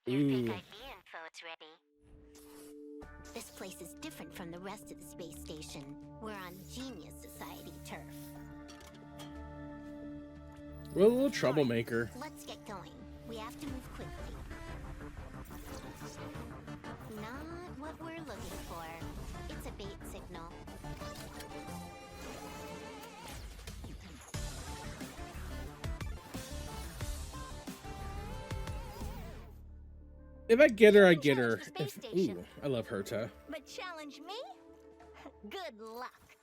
Your fake Ooh. ID info's ready. This place is different from the rest of the space station. We're on Genius Society turf. We're a little troublemaker. Let's get going. We have to move quickly. Not what we're looking for. It's a bait signal. If I get her, I You can get her. challenge the space station. Ooh, I love Herta. But challenge me? Good luck.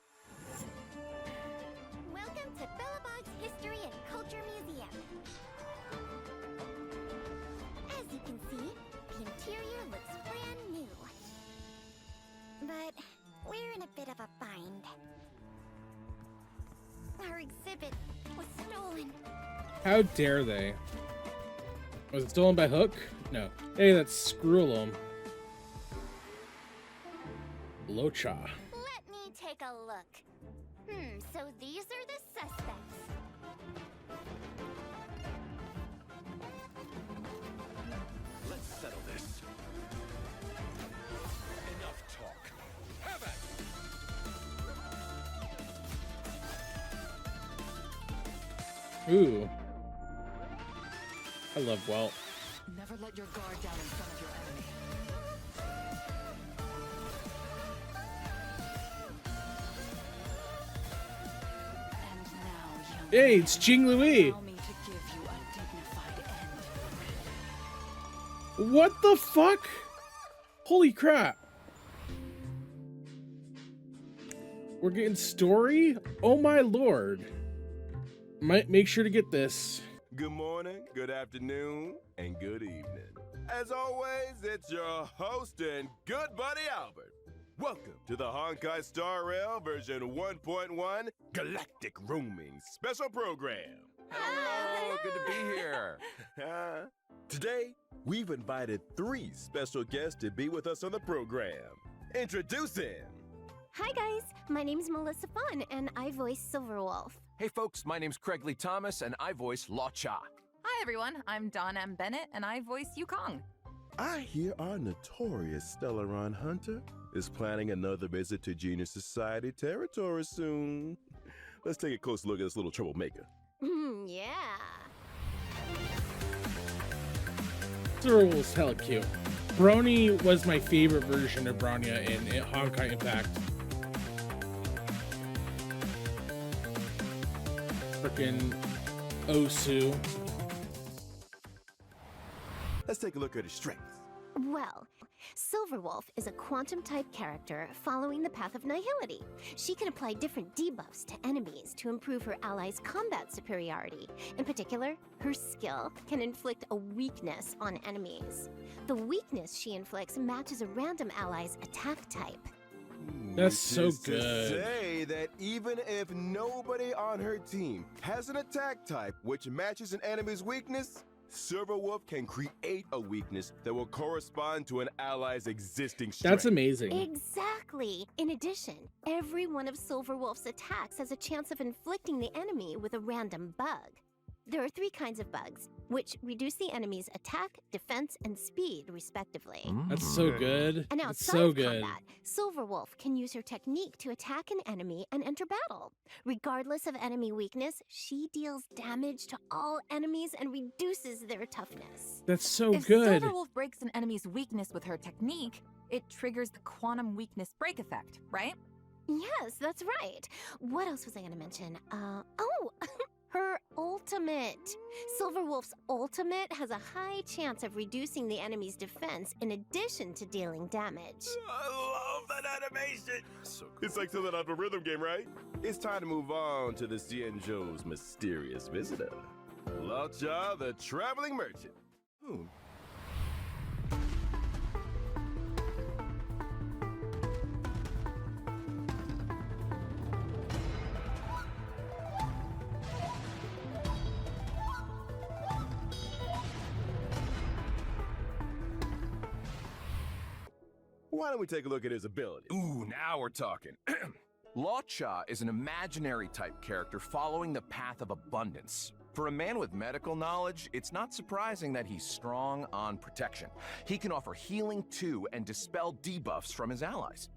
Welcome to Bellabog's History and Culture Museum. As you can see, the interior looks brand new. But we're in a bit of a bind. Our exhibit was stolen. How dare they? Was it stolen by Hook? No. Hey, that's Screw'em. Locha. Let me take a look. So these are the suspects. Let's settle this. Enough talk. Have at it! Ooh. I love Welt. Never let your guard down in front of your enemy. And now, young Hey, man, it's Jing Louis. allow me to give you a dignified end. What the fuck? Holy crap. We're getting story? Oh my lord. Might make sure to get this. Good morning, good afternoon, and good evening. As always, it's your host and good buddy Albert. Welcome to the Honkai Star Rail version 1.1 Galactic Roaming Special Program. Hello, good to be here. Today, we've invited 3 special guests to be with us on the program. Introducing Hi guys, my name's Melissa Fun and I voice Silverwolf. Hey folks, my name's Craig Lee Thomas and I voice Locha. Hi everyone, I'm Dawn M. Bennett and I voice Yukong. I hear our notorious Stellaron Hunter is planning another visit to Genius Society territory soon. Let's take a close look at this little troublemaker. Yeah. Silverwolf's hella cute. Brony was my favorite version of Bronya in Honkai Impact. Frickin' Osu. Let's take a look at his strengths. Well, Silverwolf is a quantum-type character following the path of nihility. She can apply different debuffs to enemies to improve her allies' combat superiority. In particular, her skill can inflict a weakness on enemies. The weakness she inflicts matches a random ally's attack type. That's so Which is good. To say that even if nobody on her team has an attack type which matches an enemy's weakness, Silverwolf can create a weakness that will correspond to an ally's existing strength. That's amazing. Exactly! In addition, every one of Silverwolf's attacks has a chance of inflicting the enemy with a random bug. There are 3 kinds of bugs, which reduce the enemy's attack, defense, and speed, respectively. That's so good. And That's outside so of good. combat, Silverwolf can use her technique to attack an enemy and enter battle. Regardless of enemy weakness, she deals damage to all enemies and reduces their toughness. That's so If good. Silverwolf breaks an enemy's weakness with her technique, it triggers the quantum weakness break effect, right? Yes, that's right. What else was I going to mention? Her ultimate. Silverwolf's ultimate has a high chance of reducing the enemy's defense in addition to dealing damage. I love that animation. So cool. It's like something out of a rhythm game, right? It's time to move on to the Cienjo's mysterious visitor, Locha, the traveling merchant. Why don't we take a look at his ability? Ooh, now we're talking. Locha is an imaginary type character following the path of abundance. For a man with medical knowledge, it's not surprising that he's strong on protection. He can offer healing to and dispel debuffs from his allies.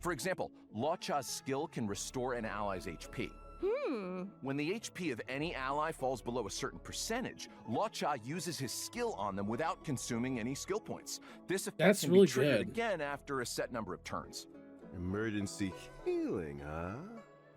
For example, Lacha's skill can restore an ally's HP. When the HP of any ally falls below a certain percentage, Lacha uses his skill on them without consuming any skill points. This effect can really be triggered good. again after a set number of turns. Emergency healing, huh?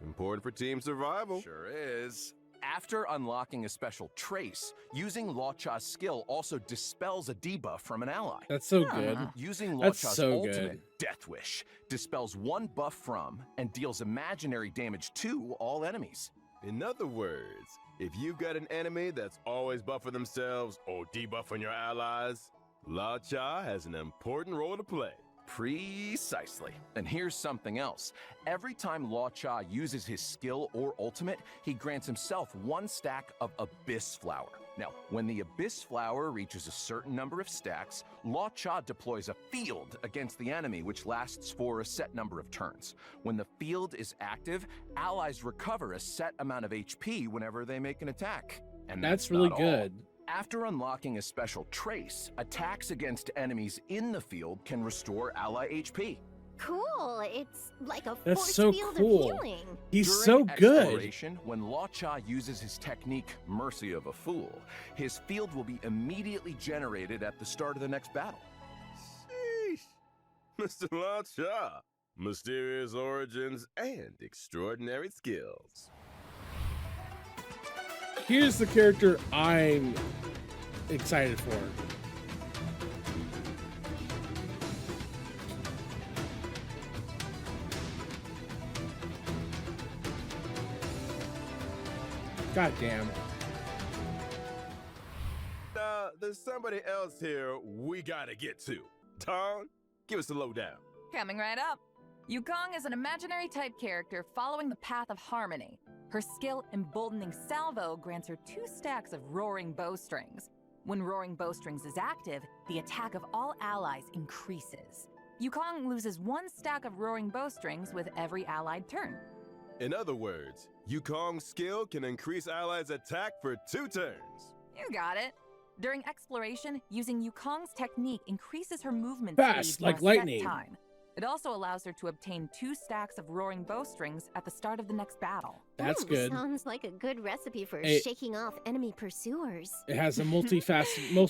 Important for team survival. Sure is. After unlocking a special trace, using Lacha's skill also dispels a debuff from an ally. That's so good. Using That's Lacha's so ultimate, good. Death Wish, dispels one buff from and deals imaginary damage to all enemies. In other words, if you've got an enemy that's always buffing themselves or debuffing your allies, Lacha has an important role to play. Precisely. And here's something else. Every time Lacha uses his skill or ultimate, he grants himself one stack of Abyss Flower. Now, when the Abyss Flower reaches a certain number of stacks, Lacha deploys a field against the enemy, which lasts for a set number of turns. When the field is active, allies recover a set amount of HP whenever they make an attack. And That's that's really not all. good. After unlocking a special trace, attacks against enemies in the field can restore ally HP. Cool. It's like a That's force so field cool. of healing. He's During so good. exploration, when Lacha uses his technique, Mercy of a Fool, his field will be immediately generated at the start of the next battle. Sheesh. Mr. Lacha, mysterious origins and extraordinary skills. Here's the character I'm excited for. God damn. There's somebody else here we gotta get to. Tom, give us the lowdown. Coming right up. Yukong is an imaginary type character following the path of harmony. Her skill, Emboldening Salvo, grants her 2 stacks of Roaring Bowstrings. When Roaring Bowstrings is active, the attack of all allies increases. Yukong loses 1 stack of Roaring Bowstrings with every allied turn. In other words, Yukong's skill can increase allies' attack for 2 turns. You got it. During exploration, using Yukong's technique increases her movement Fast, speed for like a set lightning. time. It also allows her to obtain 2 stacks of Roaring Bowstrings at the start of the next battle. That's good. Sounds like a good recipe for Hey. shaking off enemy pursuers. It has a multi-use.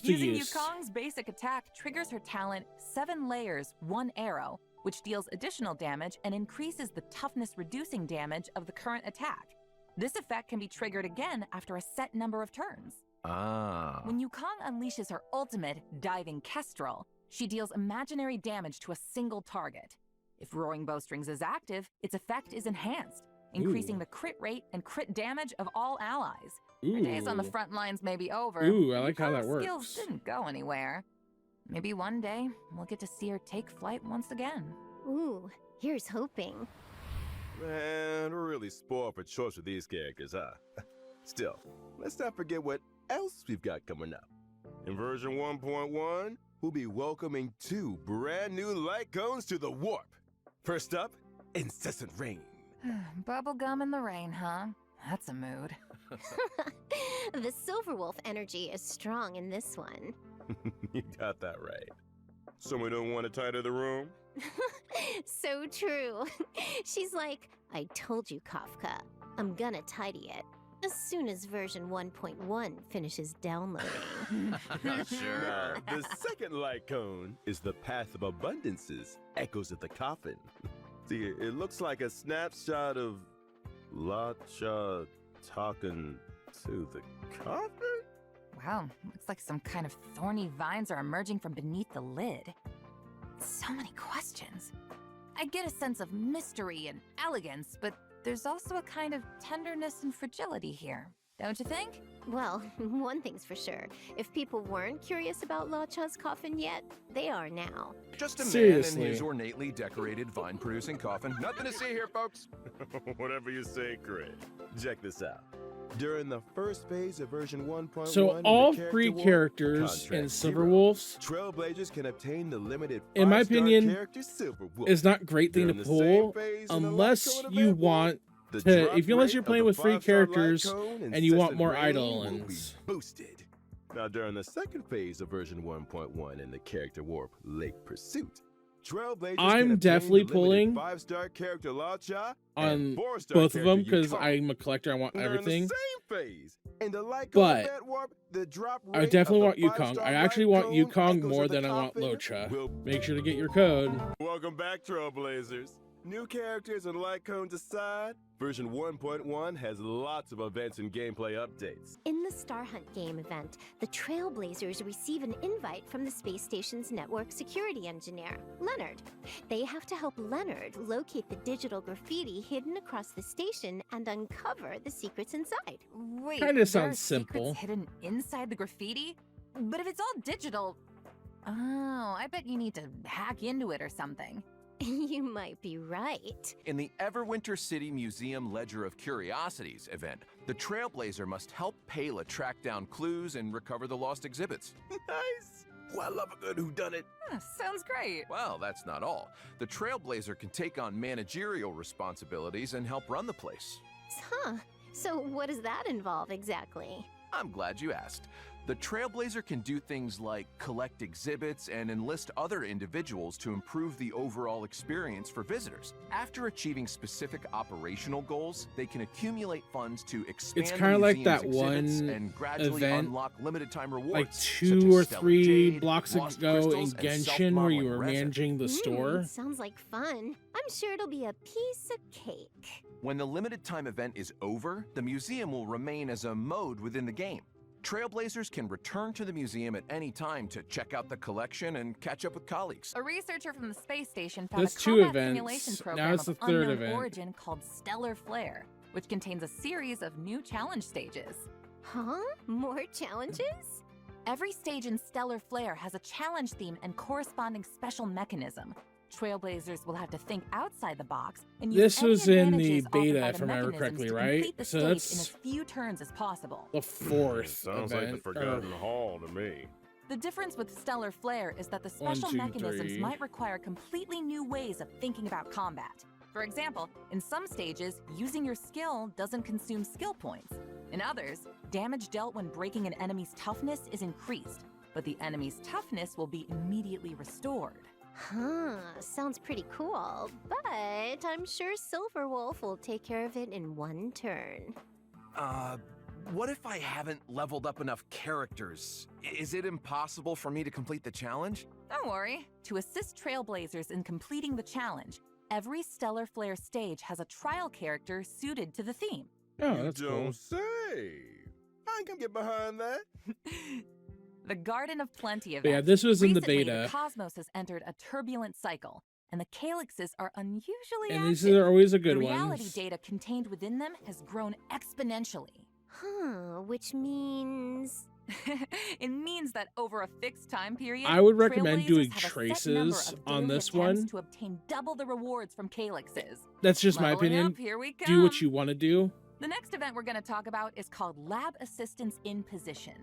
Using Yukong's basic attack triggers her talent 7 layers, 1 arrow, which deals additional damage and increases the toughness reducing damage of the current attack. This effect can be triggered again after a set number of turns. Ah. When Yukong unleashes her ultimate, Diving Kestrel, she deals imaginary damage to a single target. If Roaring Bowstrings is active, its effect is enhanced, increasing Ooh. the crit rate and crit damage of all allies. Her days on the Ooh. front lines may be over. Ooh, I like how that Yukong's works. skills didn't go anywhere. Maybe one day we'll get to see her take flight once again. Ooh, here's hoping. Man, we're really spoiled for choice with these characters, huh? Still, let's not forget what else we've got coming up. In version 1.1, we'll be welcoming 2 brand new light cones to the warp. First up, Incessant Rain. Bubblegum in the rain, huh? That's a mood. The Silverwolf energy is strong in this one. You got that right. Someone don't want to tidy the room? So true. She's like, I told you, Kafka. I'm gonna tidy it as soon as version 1.1 finishes downloading. Sure. The second light cone is the Path of Abundance's Echoes of the Coffin. See, it looks like a snapshot of Lacha talking to the coffin? Wow, looks like some kind of thorny vines are emerging from beneath the lid. So many questions. I get a sense of mystery and elegance, but there's also a kind of tenderness and fragility here. Don't you think? Well, one thing's for sure. If people weren't curious about Lacha's coffin yet, they are now. Just a man Seriously. in his ornately decorated vine-producing coffin. Nothing to see here, folks. Whatever you say, Craig. Check this out. During the first phase of version 1.1, So of the all character 3 war, characters in Contract Zero, Silverwolves Trailblazers can obtain the limited In my 5-star opinion, character Silverwolf. is not a great thing to During the same pull phase in the light unless cone you event, want The To- drop if unless rate you're of playing the with free 5-star light characters cone and you want incessant more rain will be eidolons. boosted. Now, during the second phase of version 1.1 in the character warp Lake Pursuit, Trailblazers I'm can obtain definitely the pulling limited 5-star character Lacha on and 4-star both of them character because Yukong. I'm a collector. I want During everything. the same phase, in the light But cone event warp, the drop I rate definitely of want the Yukong. 5-star I actually light want cone Yukong echoes more of the than I top want figure Locha. will- Make sure to get your code. Welcome back, Trailblazers. New characters and light cones aside, version 1.1 has lots of events and gameplay updates. In the Star Hunt game event, the Trailblazers receive an invite from the space station's network security engineer, Leonard. They have to help Leonard locate the digital graffiti hidden across the station and uncover the secrets inside. Wait, Kinda there sounds are simple. secrets hidden inside the graffiti? But if it's all digital, oh, I bet you need to hack into it or something. You might be right. In the Everwinter City Museum Ledger of Curiosities event, the Trailblazer must help Pela track down clues and recover the lost exhibits. Nice! Oh, I love a good whodunit. Sounds great. Well, that's not all. The Trailblazer can take on managerial responsibilities and help run the place. Huh. So what does that involve exactly? I'm glad you asked. The Trailblazer can do things like collect exhibits and enlist other individuals to improve the overall experience for visitors. After achieving specific operational goals, they can accumulate funds to expand It's the kinda like museum's that exhibits one and gradually event, unlock limited time rewards. Like such 2 or as stellar 3 jade, blocks lost ago in crystals, and Genshin where you self-modeling were resin. managing the store. Sounds like fun. I'm sure it'll be a piece of cake. When the limited time event is over, the museum will remain as a mode within the game. Trailblazers can return to the museum at any time to check out the collection and catch up with colleagues. A researcher from the space station found That's a 2 combat events. simulation Now program it's of the 3rd unknown event. origin called Stellar Flare, which contains a series of new challenge stages. Huh? More challenges? Every stage in Stellar Flare has a challenge theme and corresponding special mechanism. Trailblazers will have to think outside the box and use This any was in the advantages offered by beta, the if I remember mechanisms correctly, to right? complete the So stage in that's as few turns as possible. the 4th Sounds like event. the Forgotten Hall to me. The difference with Stellar Flare is that the 1, special 2, mechanisms 3. might require completely new ways of thinking about combat. For example, in some stages, using your skill doesn't consume skill points. In others, damage dealt when breaking an enemy's toughness is increased, but the enemy's toughness will be immediately restored. Huh, sounds pretty cool, but I'm sure Silverwolf will take care of it in one turn. What if I haven't leveled up enough characters? Is it impossible for me to complete the challenge? Don't worry. To assist Trailblazers in completing the challenge, every Stellar Flare stage has a trial character suited to the theme. Oh, that's you cool. don't say. I can get behind that. The Garden of Plenty event. But yeah, this was in the Recently, beta. The cosmos has entered a turbulent cycle, and the calyxes are unusually And active. these are always a good The reality ones. data contained within them has grown exponentially. Huh, which means... It means that over a fixed time period, I would recommend Trailblazers doing have a set number traces of on daily this attempts one. to obtain double the rewards from calyxes. That's just my Leveling opinion. up, here we Do what come. you want to do. The next event we're going to talk about is called Lab Assistance in Position.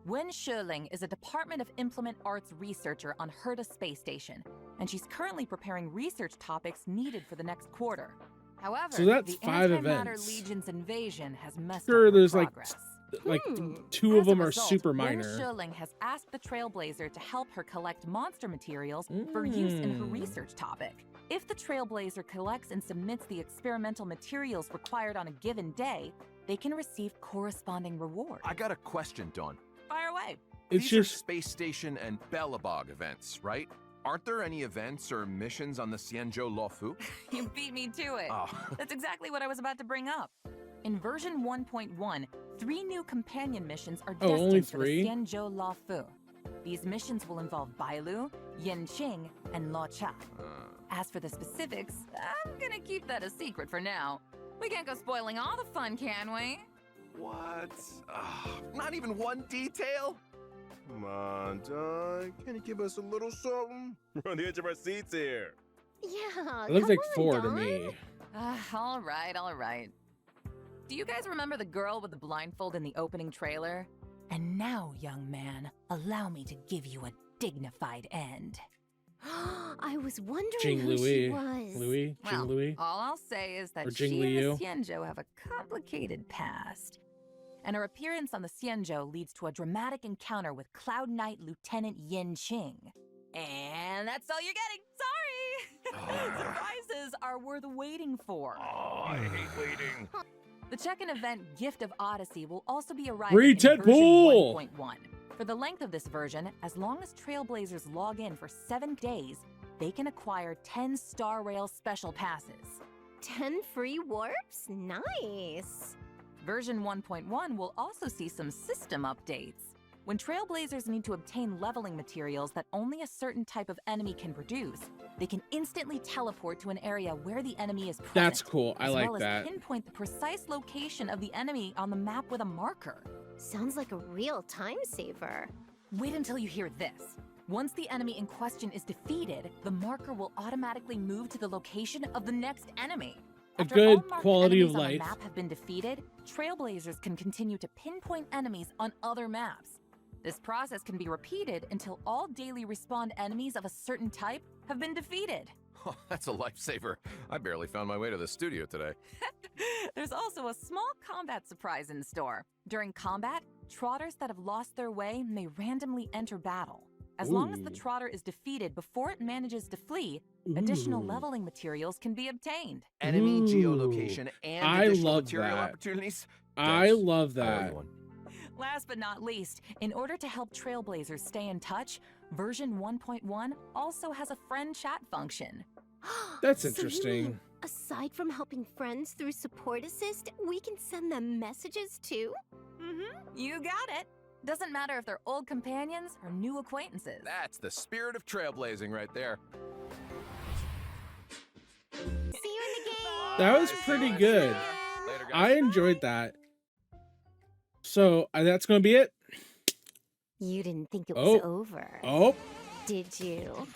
Wen Sherling is a Department of Implement Arts researcher on Herta Space Station, and she's currently preparing research topics needed for the next quarter. However, So that's the 5 Antimatter events. Legion's invasion has messed Sure, up her there's like progress. Like Hmm. 2 of As a them are result, super Wen minor. Sherling has asked the Trailblazer to help her collect monster materials for use in her Mm. research topic. If the Trailblazer collects and submits the experimental materials required on a given day, they can receive corresponding rewards. I got a question, Dawn. Fire away. It's These just are Space Station and Belobog events, right? Aren't there any events or missions on the Xianzhou Luofu? You beat me to it. Oh. That's exactly what I was about to bring up. In version 1.1, 3 new companion missions are Oh, destined only for the 3? Xianzhou Luofu. These missions will involve Bailu, Yanqing, and Luocha. As for the specifics, I'm gonna keep that a secret for now. We can't go spoiling all the fun, can we? What? Not even one detail? Come on, Don. Can you give us a little something? We're on the edge of our seats here. Yeah, it looks come like on, 4 to Dawn. me. All right, all right. Do you guys remember the girl with the blindfold in the opening trailer? And now, young man, allow me to give you a dignified end. I was wondering Jing who she Louis. was. Louis? Jing Well, Louis? all I'll say is that Or she Jing and Liu. the Xianzhou have a complicated past. And her appearance on the Xianzhou leads to a dramatic encounter with Cloud Knight Lieutenant Yin Qing. And that's all you're getting. Sorry! Surprises are worth waiting for. Oh, I hate waiting. The check-in event Gift of Odyssey will also be arriving Free in Ted version Pool! 1.1. For the length of this version, as long as Trailblazers log in for 7 days, they can acquire 10 Star Rail Special Passes. 10 free warps? Nice. Version 1.1 will also see some system updates. When Trailblazers need to obtain leveling materials that only a certain type of enemy can produce, they can instantly teleport to an area where the enemy is present. That's cool. I as like well that. as pinpoint the precise location of the enemy on the map with a marker. Sounds like a real time saver. Wait until you hear this. Once the enemy in question is defeated, the marker will automatically move to the location of the next enemy. A After good all marked quality of enemies on life. the map have been defeated, Trailblazers can continue to pinpoint enemies on other maps. This process can be repeated until all daily respawn enemies of a certain type have been defeated. Oh, that's a lifesaver. I barely found my way to the studio today. There's also a small combat surprise in store. During combat, trotters that have lost their way may randomly enter battle. As long as the Ooh. trotter is defeated before it manages to flee, additional Ooh. leveling materials can be obtained. Enemy Ooh. geolocation and I additional love material that. opportunities. I Thanks. love I owe that. you one. Last but not least, in order to help Trailblazers stay in touch, version 1.1 also has a friend chat function. That's So you interesting. mean, aside from helping friends through support assist, we can send them messages too? You got it. Doesn't matter if they're old companions or new acquaintances. That's the spirit of trailblazing right there. See you in the game. That was pretty good. Later, guys. I enjoyed that. So that's going to be it. You didn't think it Oh. was over, Oh, did you?